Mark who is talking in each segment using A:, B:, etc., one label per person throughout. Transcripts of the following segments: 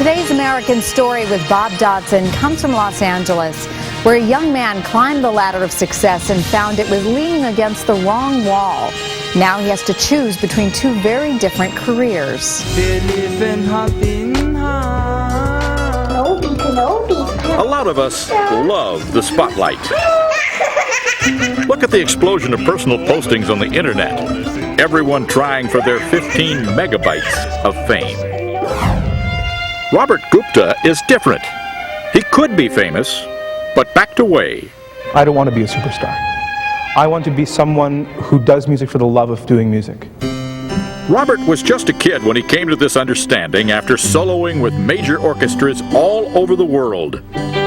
A: Today's American Story with Bob Dotson comes from Los Angeles, where a young man climbed the ladder of success and found it was leaning against the wrong wall. Now he has to choose between two very different careers.
B: A lot of us love the spotlight. Look at the explosion of personal postings on the internet. Everyone trying for their 15 megabytes of fame. Robert Gupta is different. He could be famous, but backed away.
C: I don't want to be a superstar. I want to be someone who does music for the love of doing music.
B: Robert was just a kid when he came to this understanding after soloing with major orchestras all over the world.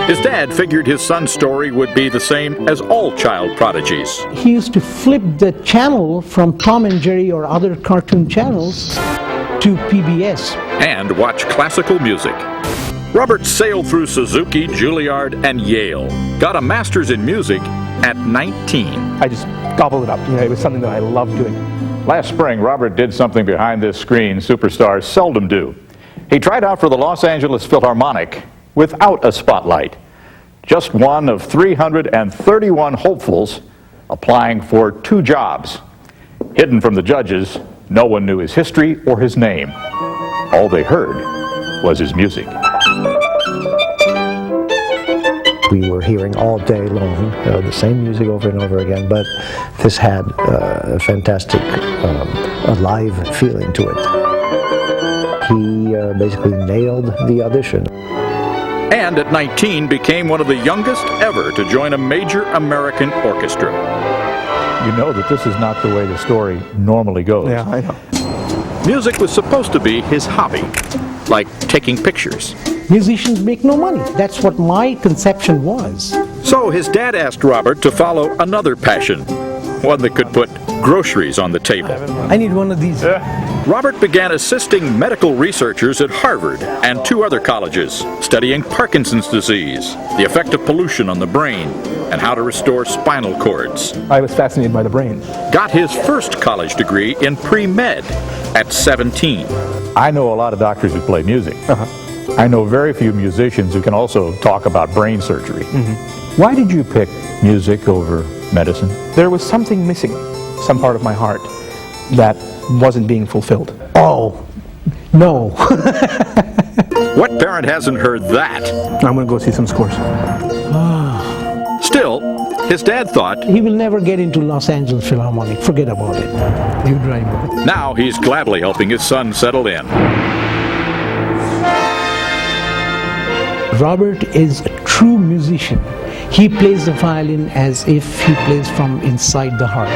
B: His dad figured his son's story would be the same as all child prodigies.
D: He used to flip the channel from Tom and Jerry or other cartoon channels to PBS.
B: And watch classical music. Robert sailed through Suzuki, Juilliard, and Yale. Got a master's in music at 19.
C: I just gobbled it up. It was something that I loved doing.
E: Last spring, Robert did something behind this screen superstars seldom do. He tried out for the Los Angeles Philharmonic without a spotlight. Just one of 331 hopefuls applying for 2 jobs. Hidden from the judges, no one knew his history or his name. All they heard was his music.
F: We were hearing all day long the same music over and over again, but this had a fantastic, alive feeling to it. He basically nailed the audition.
B: And at 19 became one of the youngest ever to join a major American orchestra.
E: You know that this is not the way the story normally goes.
C: Yeah, I know.
B: Music was supposed to be his hobby, like taking pictures.
D: Musicians make no money. That's what my conception was.
B: So his dad asked Robert to follow another passion, one that could put groceries on the table.
D: I need one of these.
B: Robert began assisting medical researchers at Harvard and 2 other colleges, studying Parkinson's disease, the effect of pollution on the brain, and how to restore spinal cords.
C: I was fascinated by the brain.
B: Got his first college degree in pre-med at 17.
E: I know a lot of doctors who play music. I know very few musicians who can also talk about brain surgery. Why did you pick music over medicine?
C: There was something missing, some part of my heart, that wasn't being fulfilled.
D: Oh, no.
B: What parent hasn't heard that?
C: I'm going to go see some scores.
B: Still, his dad thought,
D: He will never get into Los Angeles Philharmonic. Forget about it. You drive me.
B: now he's gladly helping his son settle in.
D: Robert is a true musician. He plays the violin as if he plays from inside the heart.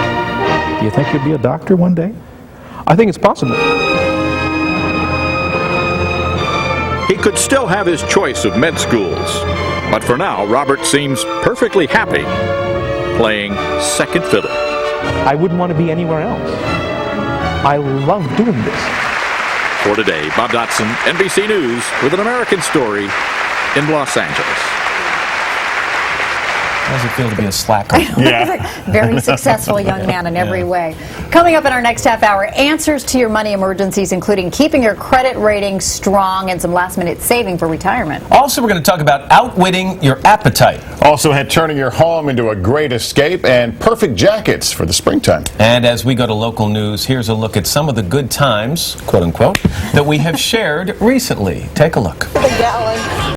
E: Do you think you'll be a doctor one day?
C: I think it's possible.
B: He could still have his choice of med schools, but for now, Robert seems perfectly happy playing second fiddle.
C: I wouldn't want to be anywhere else. I love doing this.
B: For today, Bob Dotson, NBC News, with an American Story in Los Angeles.
G: How does it feel to be a slacker?
A: Very successful young man in every way. Coming up in our next half hour, answers to your money emergencies, including keeping your credit rating strong and some last-minute saving for retirement.
G: Also, we're going to talk about outwitting your appetite.
H: Also had turning your home into a great escape and perfect jackets for the springtime.
G: And as we go to local news, here's a look at some of the good times, quote unquote, that we have shared recently. Take a look.